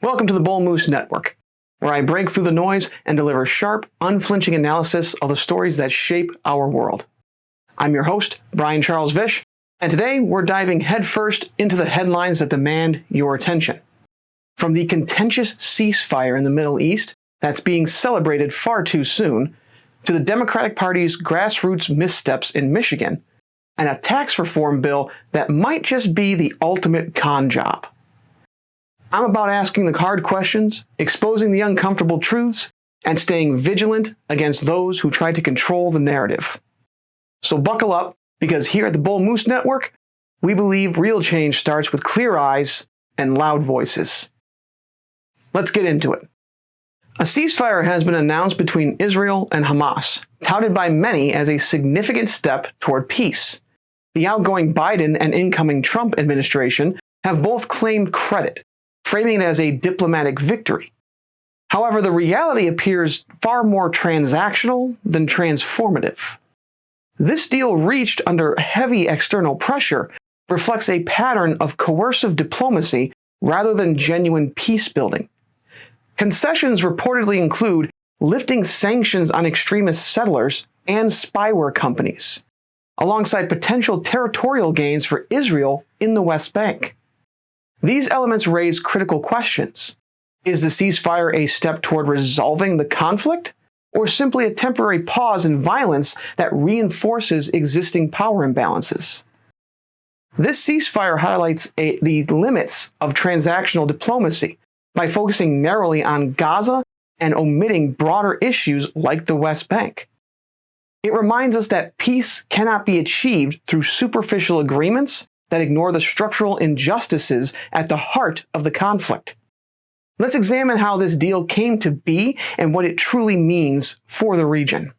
Welcome to the Bull Moose Network, where I break through the noise and deliver sharp, unflinching analysis of the stories that shape our world. I'm your host, Bryan Charles Vish, and today we're diving headfirst into the headlines that demand your attention. From the contentious ceasefire in the Middle East that's being celebrated far too soon, to the Democratic Party's grassroots missteps in Michigan, and a tax reform bill that might just be the ultimate con job. I'm about asking the hard questions, exposing the uncomfortable truths, and staying vigilant against those who try to control the narrative. So buckle up, because here at the Bull Moose Network, we believe real change starts with clear eyes and loud voices. Let's get into it. A ceasefire has been announced between Israel and Hamas, touted by many as a significant step toward peace. The outgoing Biden and incoming Trump administration have both claimed credit, framing it as a diplomatic victory. However, the reality appears far more transactional than transformative. This deal, reached under heavy external pressure, reflects a pattern of coercive diplomacy rather than genuine peace building. Concessions reportedly include lifting sanctions on extremist settlers and spyware companies, alongside potential territorial gains for Israel in the West Bank. These elements raise critical questions. Is the ceasefire a step toward resolving the conflict, or simply a temporary pause in violence that reinforces existing power imbalances? This ceasefire highlights the limits of transactional diplomacy by focusing narrowly on Gaza and omitting broader issues like the West Bank. It reminds us that peace cannot be achieved through superficial agreements that ignore the structural injustices at the heart of the conflict. Let's examine how this deal came to be and what it truly means for the region.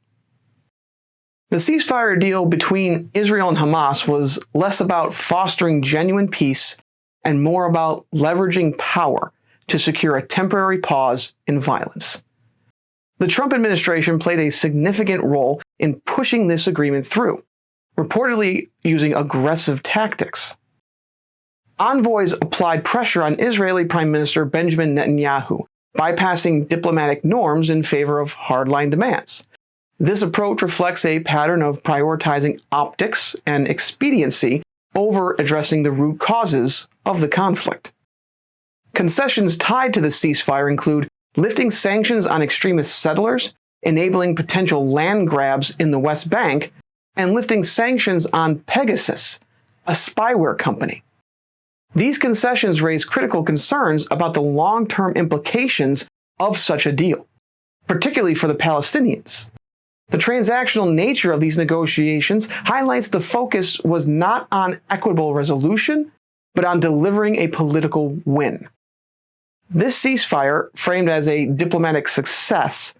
The ceasefire deal between Israel and Hamas was less about fostering genuine peace and more about leveraging power to secure a temporary pause in violence. The Trump administration played a significant role in pushing this agreement through, reportedly using aggressive tactics. Envoys applied pressure on Israeli Prime Minister Benjamin Netanyahu, bypassing diplomatic norms in favor of hardline demands. This approach reflects a pattern of prioritizing optics and expediency over addressing the root causes of the conflict. Concessions tied to the ceasefire include lifting sanctions on extremist settlers, enabling potential land grabs in the West Bank, and lifting sanctions on Pegasus, a spyware company. These concessions raise critical concerns about the long-term implications of such a deal, particularly for the Palestinians. The transactional nature of these negotiations highlights the focus was not on equitable resolution, but on delivering a political win. This ceasefire, framed as a diplomatic success,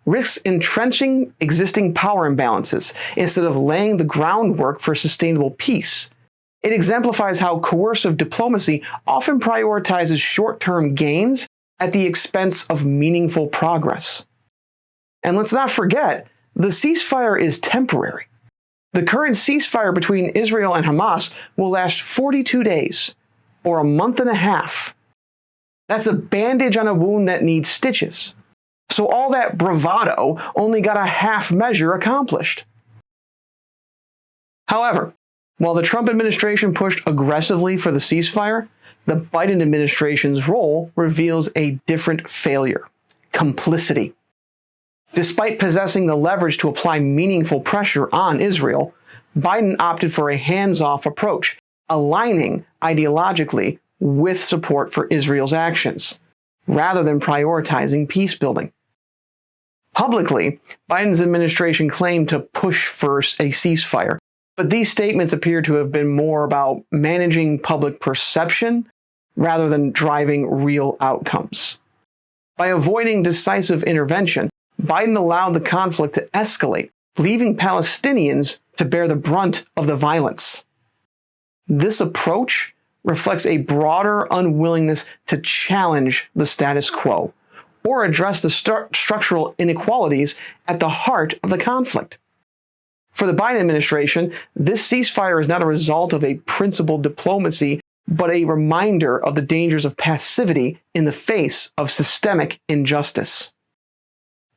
risks entrenching existing power imbalances instead of laying the groundwork for sustainable peace. It exemplifies how coercive diplomacy often prioritizes short-term gains at the expense of meaningful progress. And let's not forget, the ceasefire is temporary. The current ceasefire between Israel and Hamas will last 42 days, or a month and a half. That's a bandage on a wound that needs stitches. So all that bravado only got a half measure accomplished. However, while the Trump administration pushed aggressively for the ceasefire, the Biden administration's role reveals a different failure: complicity. Despite possessing the leverage to apply meaningful pressure on Israel, Biden opted for a hands-off approach, aligning ideologically with support for Israel's actions, rather than prioritizing peace building. Publicly, Biden's administration claimed to push for a ceasefire, but these statements appear to have been more about managing public perception rather than driving real outcomes. By avoiding decisive intervention, Biden allowed the conflict to escalate, leaving Palestinians to bear the brunt of the violence. This approach reflects a broader unwillingness to challenge the status quo or address the structural inequalities at the heart of the conflict. For the Biden administration, this ceasefire is not a result of a principled diplomacy, but a reminder of the dangers of passivity in the face of systemic injustice.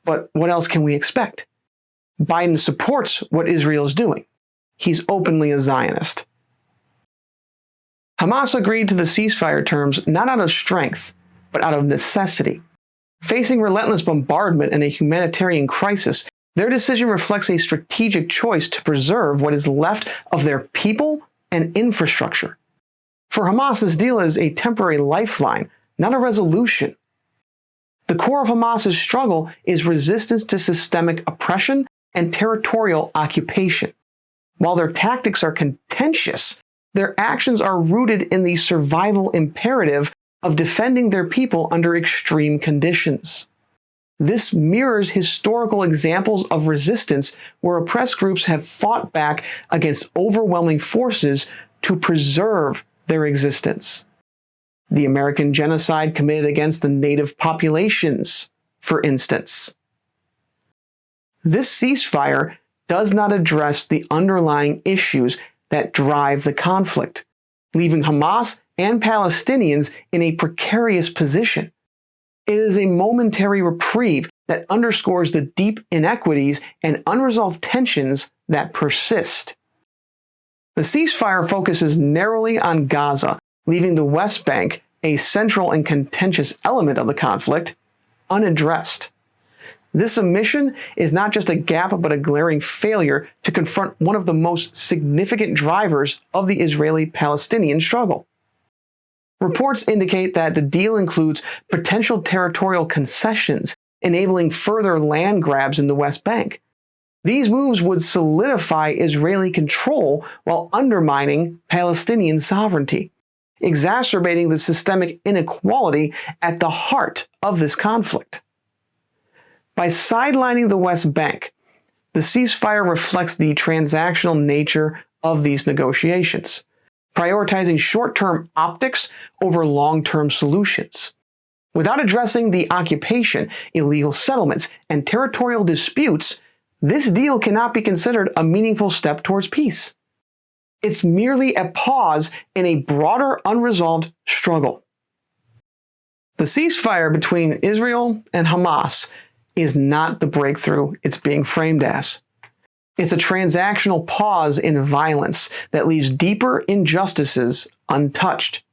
But what else can we expect? Biden supports what Israel is doing. He's openly a Zionist. Hamas agreed to the ceasefire terms not out of strength, but out of necessity. Facing relentless bombardment and a humanitarian crisis, their decision reflects a strategic choice to preserve what is left of their people and infrastructure. For Hamas, this deal is a temporary lifeline, not a resolution. The core of Hamas's struggle is resistance to systemic oppression and territorial occupation. While their tactics are contentious, their actions are rooted in the survival imperative of defending their people under extreme conditions. This mirrors historical examples of resistance where oppressed groups have fought back against overwhelming forces to preserve their existence. The American genocide committed against the native populations, for instance. This ceasefire does not address the underlying issues that drive the conflict, leaving Hamas and Palestinians in a precarious position. It is a momentary reprieve that underscores the deep inequities and unresolved tensions that persist. The ceasefire focuses narrowly on Gaza, leaving the West Bank, a central and contentious element of the conflict, unaddressed. This omission is not just a gap, but a glaring failure to confront one of the most significant drivers of the Israeli-Palestinian struggle. Reports indicate that the deal includes potential territorial concessions, enabling further land grabs in the West Bank. These moves would solidify Israeli control while undermining Palestinian sovereignty, exacerbating the systemic inequality at the heart of this conflict. By sidelining the West Bank, the ceasefire reflects the transactional nature of these negotiations, prioritizing short-term optics over long-term solutions. Without addressing the occupation, illegal settlements, and territorial disputes, this deal cannot be considered a meaningful step towards peace. It's merely a pause in a broader unresolved struggle. The ceasefire between Israel and Hamas is not the breakthrough it's being framed as. It's a transactional pause in violence that leaves deeper injustices untouched.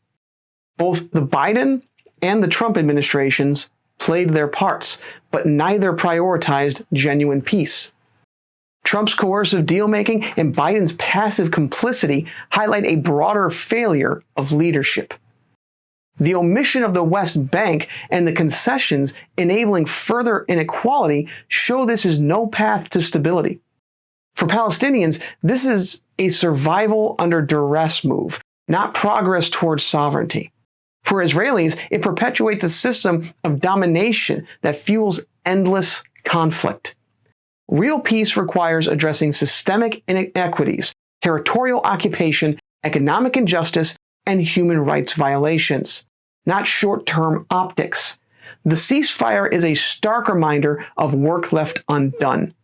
Both the Biden and the Trump administrations played their parts, but neither prioritized genuine peace. Trump's coercive deal-making and Biden's passive complicity highlight a broader failure of leadership. The omission of the West Bank and the concessions enabling further inequality show this is no path to stability. For Palestinians, this is a survival under duress move, not progress towards sovereignty. For Israelis, it perpetuates a system of domination that fuels endless conflict. Real peace requires addressing systemic inequities, territorial occupation, economic injustice, and human rights violations, not short-term optics. The ceasefire is a stark reminder of work left undone.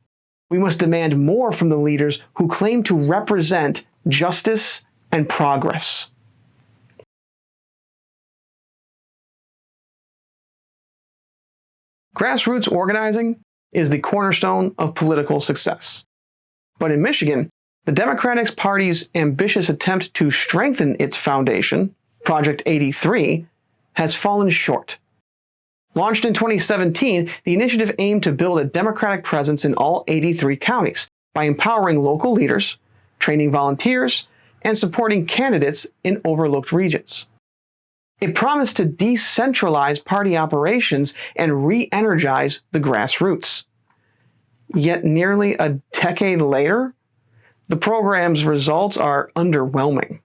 We must demand more from the leaders who claim to represent justice and progress. Grassroots organizing is the cornerstone of political success. But in Michigan, the Democratic Party's ambitious attempt to strengthen its foundation, Project 83, has fallen short. Launched in 2017, the initiative aimed to build a Democratic presence in all 83 counties by empowering local leaders, training volunteers, and supporting candidates in overlooked regions. It promised to decentralize party operations and re-energize the grassroots. Yet nearly a decade later, the program's results are underwhelming.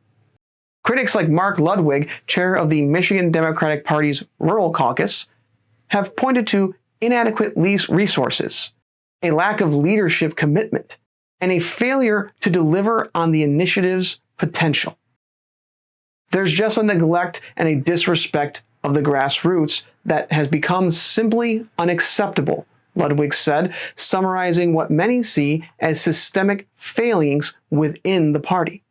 Critics like Mark Ludwig, chair of the Michigan Democratic Party's Rural Caucus, have pointed to inadequate resources, a lack of leadership commitment, and a failure to deliver on the initiative's potential. There's just a neglect and a disrespect of the grassroots that has become simply unacceptable, Ludwig said, summarizing what many see as systemic failings within the party.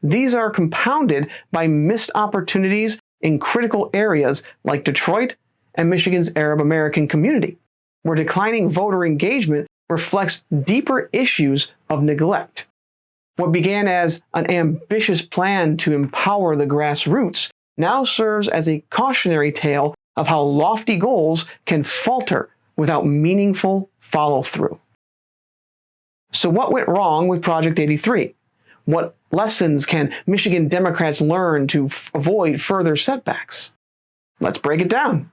These are compounded by missed opportunities in critical areas like Detroit and Michigan's Arab American community, where declining voter engagement reflects deeper issues of neglect. What began as an ambitious plan to empower the grassroots now serves as a cautionary tale of how lofty goals can falter without meaningful follow-through. So what went wrong with Project 83? What lessons can Michigan Democrats learn to avoid further setbacks? Let's break it down.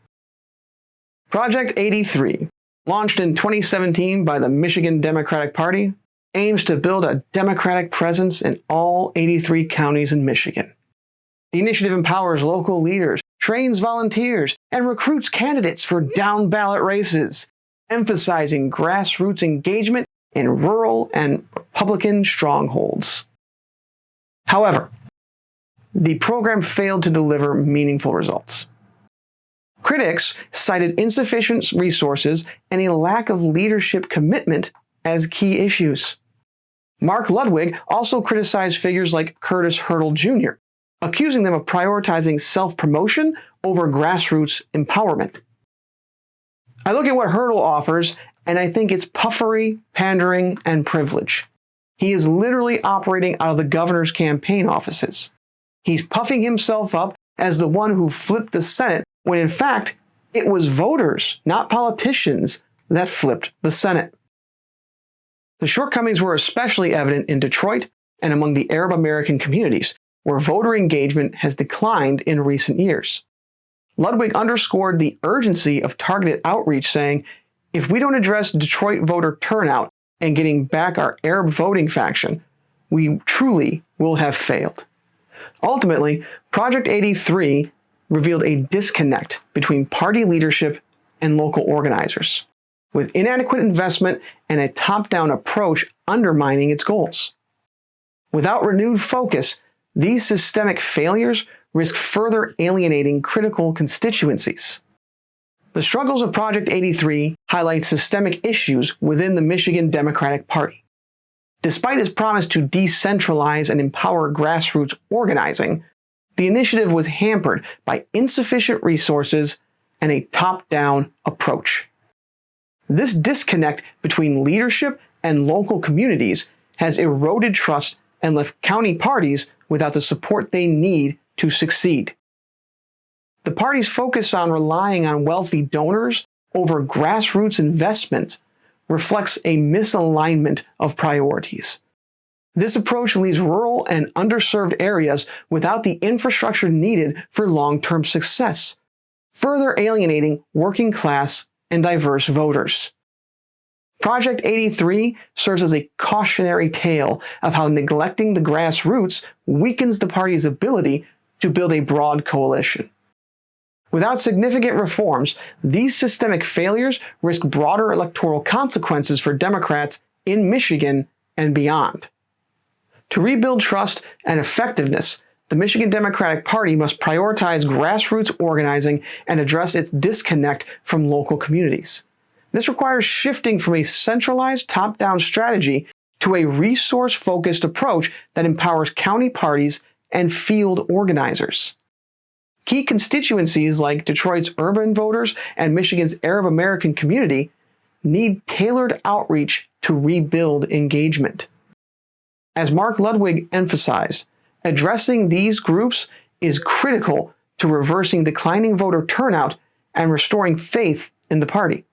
Project 83, launched in 2017 by the Michigan Democratic Party, aims to build a Democratic presence in all 83 counties in Michigan. The initiative empowers local leaders, trains volunteers, and recruits candidates for down-ballot races, emphasizing grassroots engagement in rural and Republican strongholds. However, the program failed to deliver meaningful results. Critics cited insufficient resources and a lack of leadership commitment as key issues. Mark Ludwig also criticized figures like Curtis Hurdle Jr., accusing them of prioritizing self-promotion over grassroots empowerment. I look at what Hurdle offers, and I think it's puffery, pandering, and privilege. He is literally operating out of the governor's campaign offices. He's puffing himself up as the one who flipped the Senate, when in fact, it was voters, not politicians, that flipped the Senate. The shortcomings were especially evident in Detroit and among the Arab American communities, where voter engagement has declined in recent years. Ludwig underscored the urgency of targeted outreach, saying, "If we don't address Detroit voter turnout and getting back our Arab voting faction, we truly will have failed." Ultimately, Project 83 revealed a disconnect between party leadership and local organizers, with inadequate investment and a top-down approach undermining its goals. Without renewed focus, these systemic failures risk further alienating critical constituencies. The struggles of Project 83 highlight systemic issues within the Michigan Democratic Party. Despite its promise to decentralize and empower grassroots organizing, the initiative was hampered by insufficient resources and a top-down approach. This disconnect between leadership and local communities has eroded trust and left county parties without the support they need to succeed. The party's focus on relying on wealthy donors over grassroots investment reflects a misalignment of priorities. This approach leaves rural and underserved areas without the infrastructure needed for long-term success, further alienating working class and diverse voters. Project 83 serves as a cautionary tale of how neglecting the grassroots weakens the party's ability to build a broad coalition. Without significant reforms, these systemic failures risk broader electoral consequences for Democrats in Michigan and beyond. To rebuild trust and effectiveness, the Michigan Democratic Party must prioritize grassroots organizing and address its disconnect from local communities. This requires shifting from a centralized top-down strategy to a resource-focused approach that empowers county parties and field organizers. Key constituencies like Detroit's urban voters and Michigan's Arab American community need tailored outreach to rebuild engagement. As Mark Ludwig emphasized, addressing these groups is critical to reversing declining voter turnout and restoring faith in the party.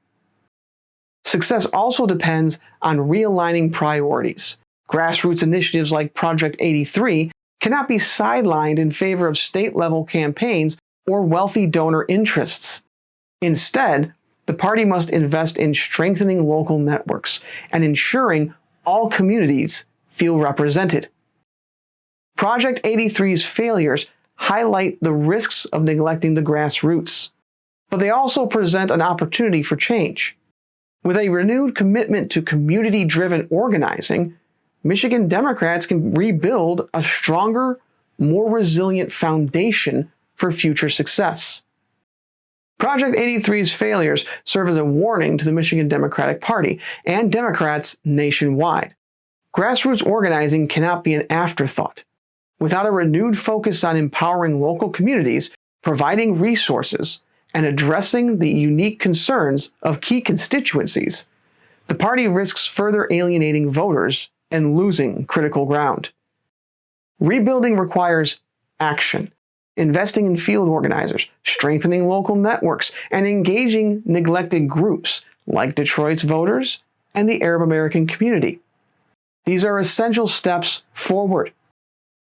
Success also depends on realigning priorities. Grassroots initiatives like Project 83 cannot be sidelined in favor of state-level campaigns or wealthy donor interests. Instead, the party must invest in strengthening local networks and ensuring all communities feel represented. Project 83's failures highlight the risks of neglecting the grassroots, but they also present an opportunity for change. With a renewed commitment to community-driven organizing, Michigan Democrats can rebuild a stronger, more resilient foundation for future success. Project 83's failures serve as a warning to the Michigan Democratic Party and Democrats nationwide. Grassroots organizing cannot be an afterthought. Without a renewed focus on empowering local communities, providing resources, and addressing the unique concerns of key constituencies, the party risks further alienating voters and losing critical ground. Rebuilding requires action, investing in field organizers, strengthening local networks, and engaging neglected groups like Detroit's voters and the Arab American community. These are essential steps forward.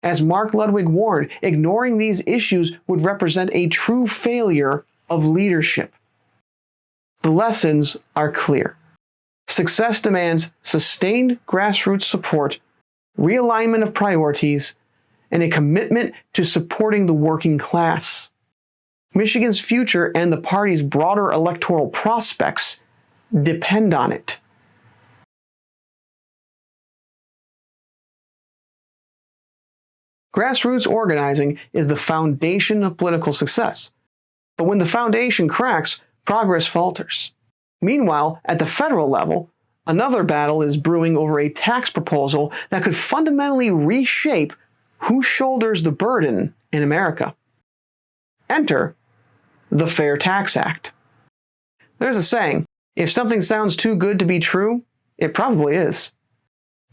As Mark Ludwig warned, ignoring these issues would represent a true failure of leadership. The lessons are clear. Success demands sustained grassroots support, realignment of priorities, and a commitment to supporting the working class. Michigan's future and the party's broader electoral prospects depend on it. Grassroots organizing is the foundation of political success. But when the foundation cracks, progress falters. Meanwhile, at the federal level, another battle is brewing over a tax proposal that could fundamentally reshape who shoulders the burden in America. Enter the FairTax Act. There's a saying, if something sounds too good to be true, it probably is.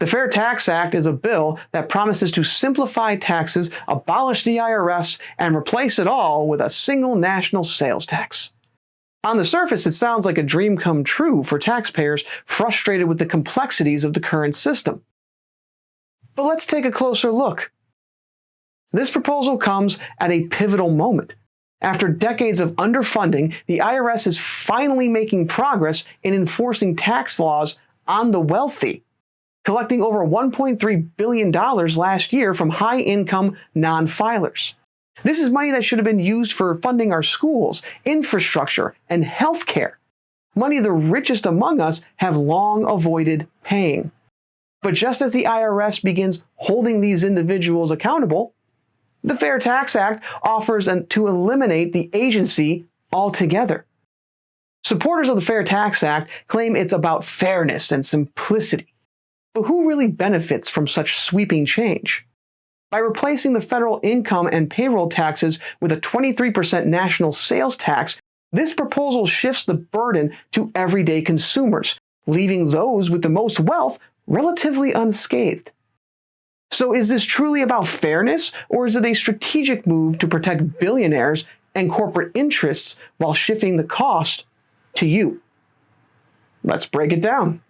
The FairTax Act is a bill that promises to simplify taxes, abolish the IRS, and replace it all with a single national sales tax. On the surface, it sounds like a dream come true for taxpayers frustrated with the complexities of the current system. But let's take a closer look. This proposal comes at a pivotal moment. After decades of underfunding, the IRS is finally making progress in enforcing tax laws on the wealthy, collecting over $1.3 billion last year from high-income non-filers. This is money that should have been used for funding our schools, infrastructure, and health care. Money the richest among us have long avoided paying. But just as the IRS begins holding these individuals accountable, the FairTax Act offers to eliminate the agency altogether. Supporters of the FairTax Act claim it's about fairness and simplicity. But who really benefits from such sweeping change? By replacing the federal income and payroll taxes with a 23% national sales tax, this proposal shifts the burden to everyday consumers, leaving those with the most wealth relatively unscathed. So is this truly about fairness, or is it a strategic move to protect billionaires and corporate interests while shifting the cost to you? Let's break it down.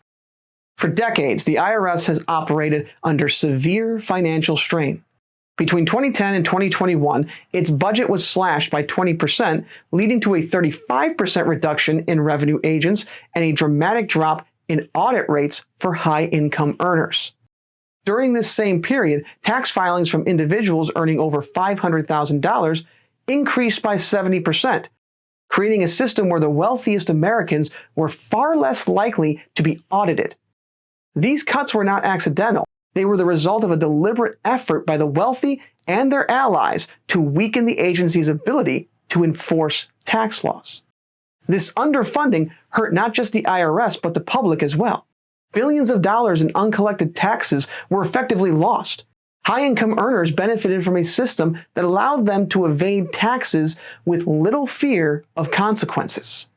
For decades, the IRS has operated under severe financial strain. Between 2010 and 2021, its budget was slashed by 20%, leading to a 35% reduction in revenue agents and a dramatic drop in audit rates for high-income earners. During this same period, tax filings from individuals earning over $500,000 increased by 70%, creating a system where the wealthiest Americans were far less likely to be audited. These cuts were not accidental. They were the result of a deliberate effort by the wealthy and their allies to weaken the agency's ability to enforce tax laws. This underfunding hurt not just the IRS, but the public as well. Billions of dollars in uncollected taxes were effectively lost. High-income earners benefited from a system that allowed them to evade taxes with little fear of consequences.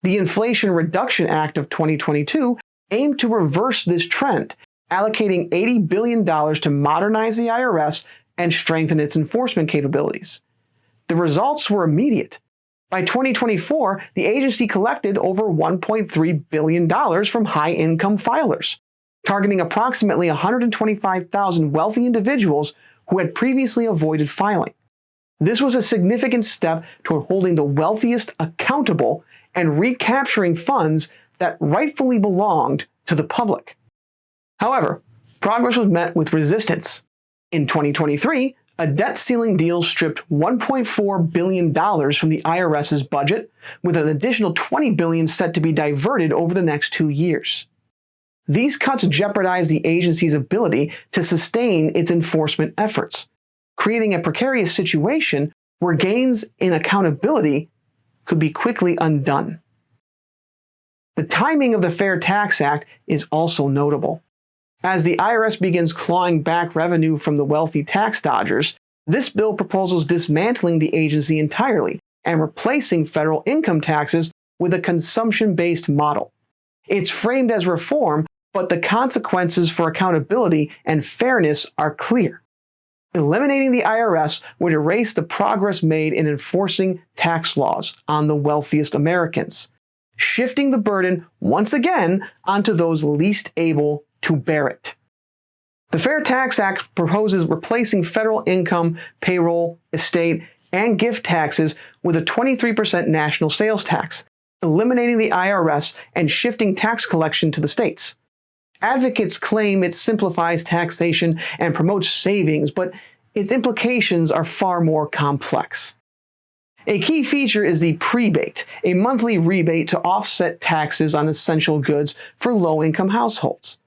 The Inflation Reduction Act of 2022 aimed to reverse this trend, allocating $80 billion to modernize the IRS and strengthen its enforcement capabilities. The results were immediate. By 2024, the agency collected over $1.3 billion from high-income filers, targeting approximately 125,000 wealthy individuals who had previously avoided filing. This was a significant step toward holding the wealthiest accountable and recapturing funds that rightfully belonged to the public. However, progress was met with resistance. In 2023, a debt ceiling deal stripped $1.4 billion from the IRS's budget, with an additional $20 billion set to be diverted over the next 2 years. These cuts jeopardize the agency's ability to sustain its enforcement efforts, creating a precarious situation where gains in accountability could be quickly undone. The timing of the FairTax Act is also notable. As the IRS begins clawing back revenue from the wealthy tax dodgers, this bill proposes dismantling the agency entirely and replacing federal income taxes with a consumption-based model. It's framed as reform, but the consequences for accountability and fairness are clear. Eliminating the IRS would erase the progress made in enforcing tax laws on the wealthiest Americans, shifting the burden once again onto those least able to bear it. The FairTax Act proposes replacing federal income, payroll, estate, and gift taxes with a 23% national sales tax, eliminating the IRS and shifting tax collection to the states. Advocates claim it simplifies taxation and promotes savings, but its implications are far more complex. A key feature is the prebate, a monthly rebate to offset taxes on essential goods for low-income households.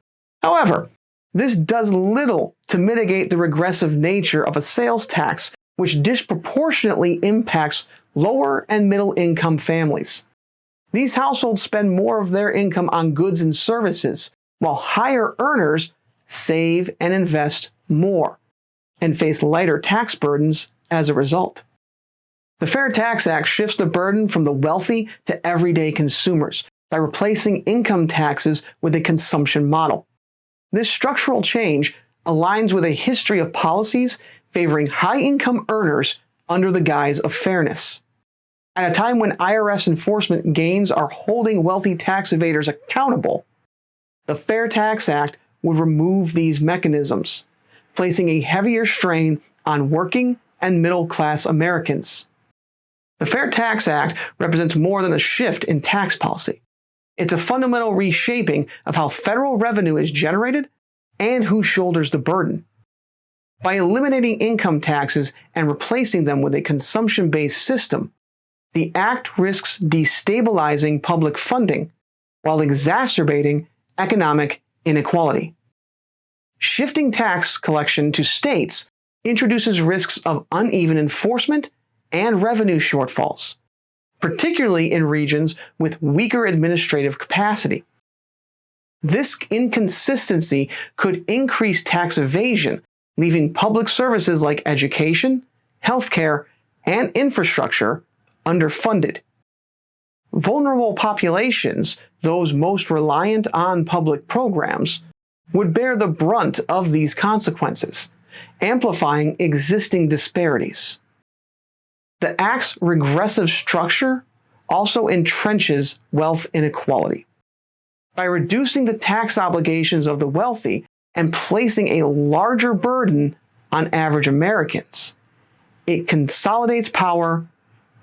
However, this does little to mitigate the regressive nature of a sales tax, which disproportionately impacts lower and middle-income families. These households spend more of their income on goods and services, while higher earners save and invest more, and face lighter tax burdens as a result. The FairTax Act shifts the burden from the wealthy to everyday consumers by replacing income taxes with a consumption model. This structural change aligns with a history of policies favoring high-income earners under the guise of fairness. At a time when IRS enforcement gains are holding wealthy tax evaders accountable, the FairTax Act would remove these mechanisms, placing a heavier strain on working and middle-class Americans. The FairTax Act represents more than a shift in tax policy. It's a fundamental reshaping of how federal revenue is generated and who shoulders the burden. By eliminating income taxes and replacing them with a consumption-based system, the act risks destabilizing public funding while exacerbating economic inequality. Shifting tax collection to states introduces risks of uneven enforcement and revenue shortfalls, particularly in regions with weaker administrative capacity. This inconsistency could increase tax evasion, leaving public services like education, healthcare, and infrastructure underfunded. Vulnerable populations, those most reliant on public programs, would bear the brunt of these consequences, amplifying existing disparities. The Act's regressive structure also entrenches wealth inequality. By reducing the tax obligations of the wealthy and placing a larger burden on average Americans, it consolidates power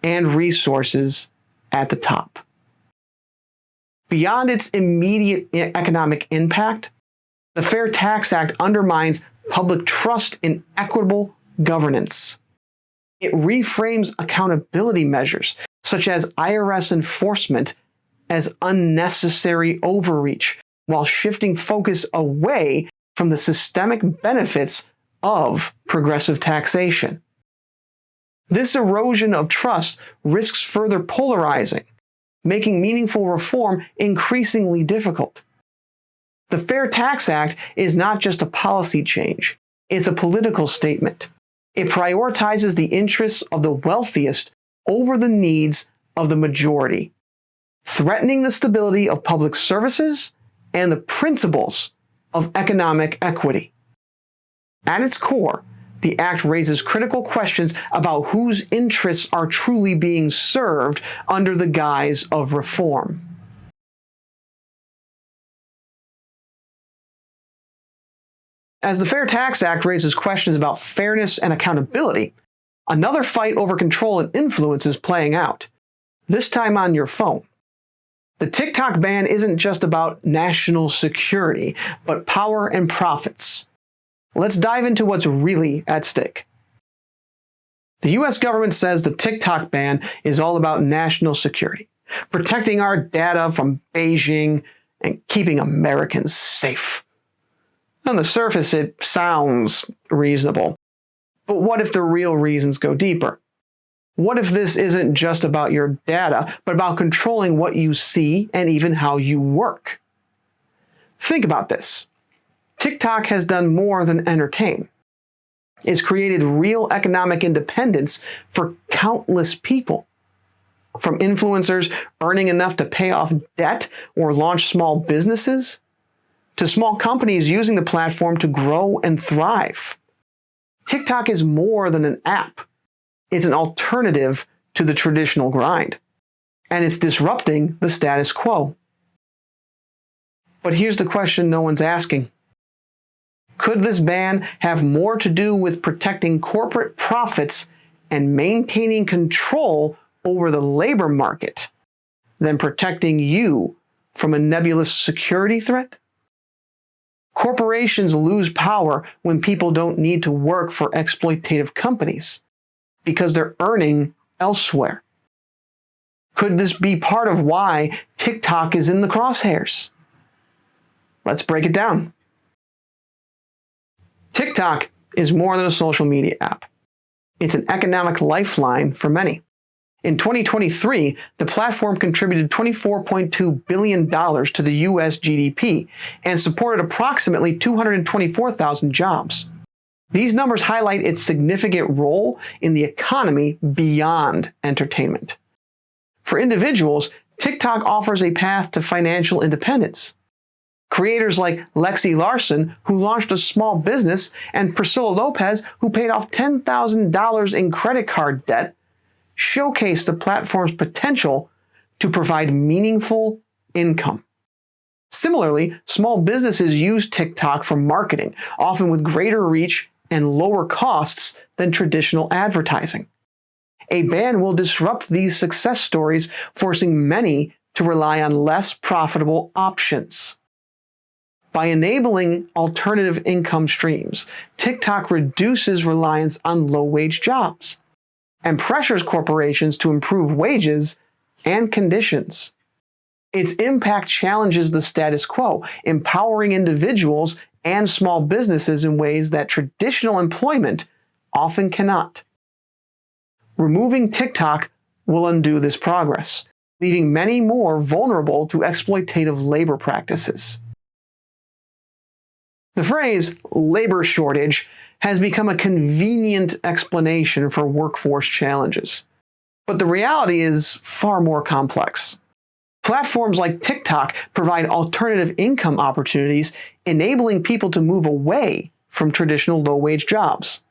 and resources at the top. Beyond its immediate economic impact, the FairTax Act undermines public trust in equitable governance. It reframes accountability measures, such as IRS enforcement, as unnecessary overreach, while shifting focus away from the systemic benefits of progressive taxation. This erosion of trust risks further polarizing, making meaningful reform increasingly difficult. The FairTax Act is not just a policy change, it's a political statement. It prioritizes the interests of the wealthiest over the needs of the majority, threatening the stability of public services and the principles of economic equity. At its core, the Act raises critical questions about whose interests are truly being served under the guise of reform. As the FairTax Act raises questions about fairness and accountability, another fight over control and influence is playing out, this time on your phone. The TikTok ban isn't just about national security, but power and profits. Let's dive into what's really at stake. The US government says the TikTok ban is all about national security, protecting our data from Beijing and keeping Americans safe. On the surface, it sounds reasonable. But what if the real reasons go deeper? What if this isn't just about your data, but about controlling what you see and even how you work? Think about this. TikTok has done more than entertain. It's created real economic independence for countless people. From influencers earning enough to pay off debt or launch small businesses, to small companies using the platform to grow and thrive. TikTok is more than an app. It's an alternative to the traditional grind, and it's disrupting the status quo. But here's the question no one's asking. Could this ban have more to do with protecting corporate profits and maintaining control over the labor market than protecting you from a nebulous security threat? Corporations lose power when people don't need to work for exploitative companies because they're earning elsewhere. Could this be part of why TikTok is in the crosshairs? Let's break it down. TikTok is more than a social media app. It's an economic lifeline for many. In 2023, the platform contributed $24.2 billion to the U.S. GDP and supported approximately 224,000 jobs. These numbers highlight its significant role in the economy beyond entertainment. For individuals, TikTok offers a path to financial independence. Creators like Lexi Larson, who launched a small business, and Priscilla Lopez, who paid off $10,000 in credit card debt, showcase the platform's potential to provide meaningful income. Similarly, small businesses use TikTok for marketing, often with greater reach and lower costs than traditional advertising. A ban will disrupt these success stories, forcing many to rely on less profitable options. By enabling alternative income streams, TikTok reduces reliance on low-wage jobs and pressures corporations to improve wages and conditions. Its impact challenges the status quo, empowering individuals and small businesses in ways that traditional employment often cannot. Removing TikTok will undo this progress, leaving many more vulnerable to exploitative labor practices. The phrase labor shortage has become a convenient explanation for workforce challenges. But the reality is far more complex. Platforms like TikTok provide alternative income opportunities, enabling people to move away from traditional low-wage jobs.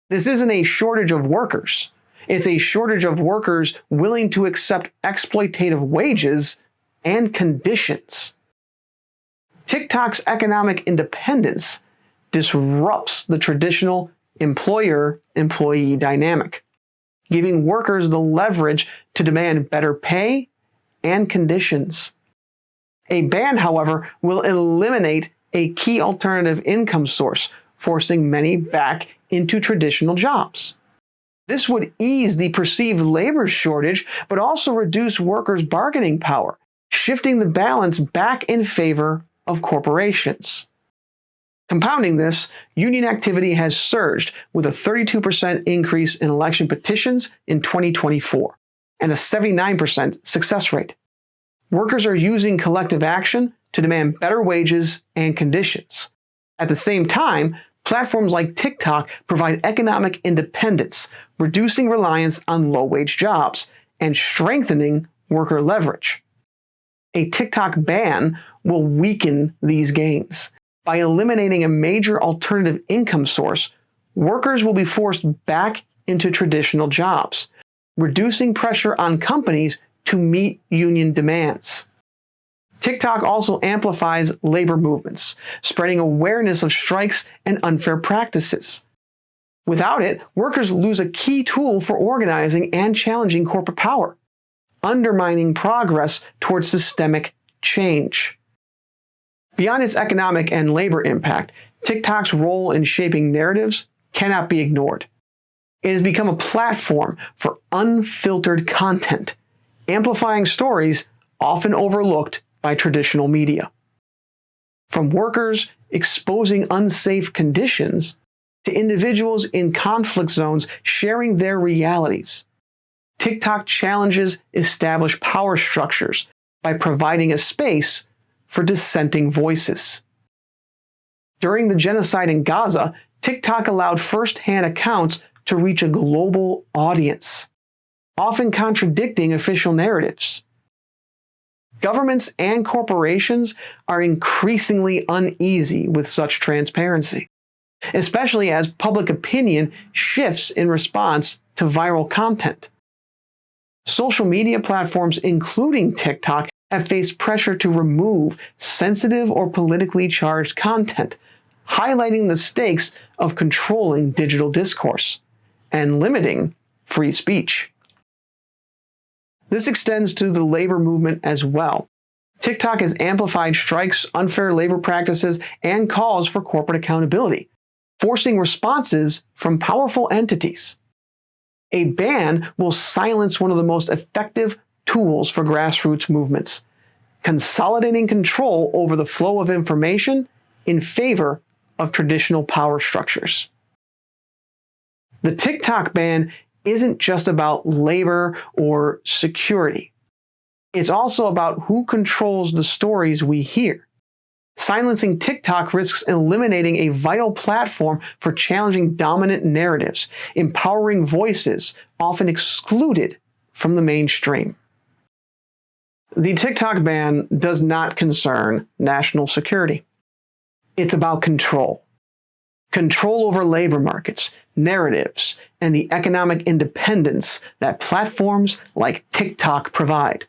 This isn't a shortage of workers. It's a shortage of workers willing to accept exploitative wages and conditions. TikTok's economic independence disrupts the traditional employer-employee dynamic, giving workers the leverage to demand better pay and conditions. A ban, however, will eliminate a key alternative income source, forcing many back into traditional jobs. This would ease the perceived labor shortage, but also reduce workers' bargaining power, shifting the balance back in favor of corporations. Compounding this, union activity has surged with a 32% increase in election petitions in 2024 and a 79% success rate. Workers are using collective action to demand better wages and conditions. At the same time, platforms like TikTok provide economic independence, reducing reliance on low-wage jobs and strengthening worker leverage. A TikTok ban will weaken these gains. By eliminating a major alternative income source, workers will be forced back into traditional jobs, reducing pressure on companies to meet union demands. TikTok also amplifies labor movements, spreading awareness of strikes and unfair practices. Without it, workers lose a key tool for organizing and challenging corporate power, undermining progress towards systemic change. Beyond its economic and labor impact, TikTok's role in shaping narratives cannot be ignored. It has become a platform for unfiltered content, amplifying stories often overlooked by traditional media. From workers exposing unsafe conditions to individuals in conflict zones sharing their realities, TikTok challenges established power structures by providing a space for dissenting voices. During the genocide in Gaza, TikTok allowed first-hand accounts to reach a global audience, often contradicting official narratives. Governments and corporations are increasingly uneasy with such transparency, especially as public opinion shifts in response to viral content. Social media platforms, including TikTok, have faced pressure to remove sensitive or politically charged content, highlighting the stakes of controlling digital discourse and limiting free speech. This extends to the labor movement as well. TikTok has amplified strikes, unfair labor practices, and calls for corporate accountability, forcing responses from powerful entities. A ban will silence one of the most effective tools for grassroots movements, consolidating control over the flow of information in favor of traditional power structures. The TikTok ban isn't just about labor or security. It's also about who controls the stories we hear. Silencing TikTok risks eliminating a vital platform for challenging dominant narratives, empowering voices often excluded from the mainstream. The TikTok ban does not concern national security. It's about control. Control over labor markets, narratives, and the economic independence that platforms like TikTok provide.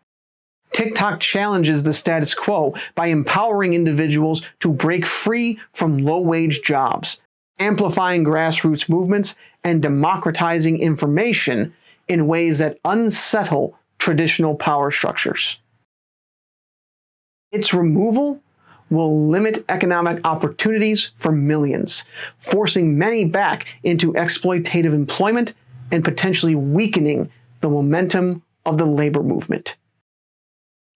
TikTok challenges the status quo by empowering individuals to break free from low-wage jobs, amplifying grassroots movements, and democratizing information in ways that unsettle traditional power structures. Its removal will limit economic opportunities for millions, forcing many back into exploitative employment and potentially weakening the momentum of the labor movement.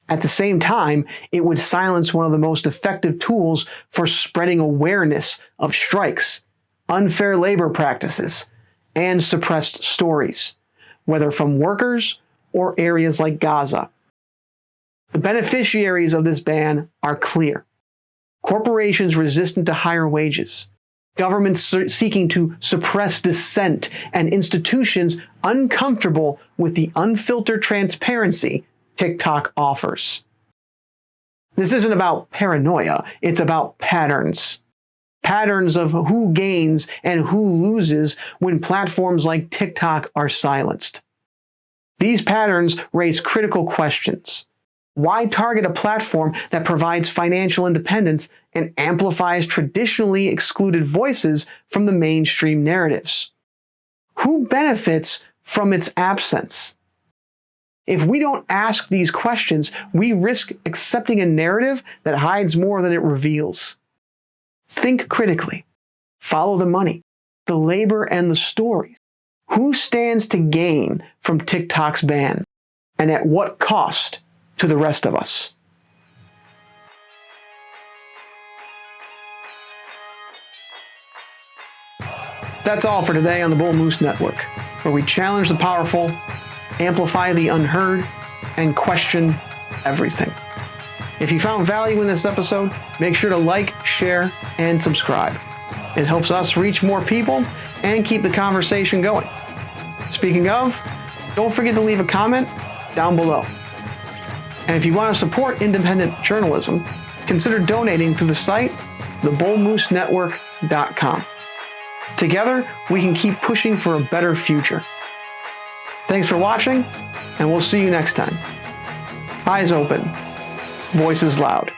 At the same time, it would silence one of the most effective tools for spreading awareness of strikes, unfair labor practices, and suppressed stories, whether from workers or areas like Gaza. The beneficiaries of this ban are clear. Corporations resistant to higher wages, governments seeking to suppress dissent, and institutions uncomfortable with the unfiltered transparency TikTok offers. This isn't about paranoia, it's about patterns. Patterns of who gains and who loses when platforms like TikTok are silenced. These patterns raise critical questions. Why target a platform that provides financial independence and amplifies traditionally excluded voices from the mainstream narratives? Who benefits from its absence? If we don't ask these questions, we risk accepting a narrative that hides more than it reveals. Think critically. Follow the money, the labor, and the stories. Who stands to gain from TikTok's ban, and at what cost to the rest of us? That's all for today on the Bull Moose Network, where we challenge the powerful, amplify the unheard, and question everything. If you found value in this episode, make sure to like, share, and subscribe. It helps us reach more people and keep the conversation going. Speaking of, don't forget to leave a comment down below. And if you want to support independent journalism, consider donating through the site, thebullmoosenetwork.com. Together, we can keep pushing for a better future. Thanks for watching, and we'll see you next time. Eyes open, voices loud.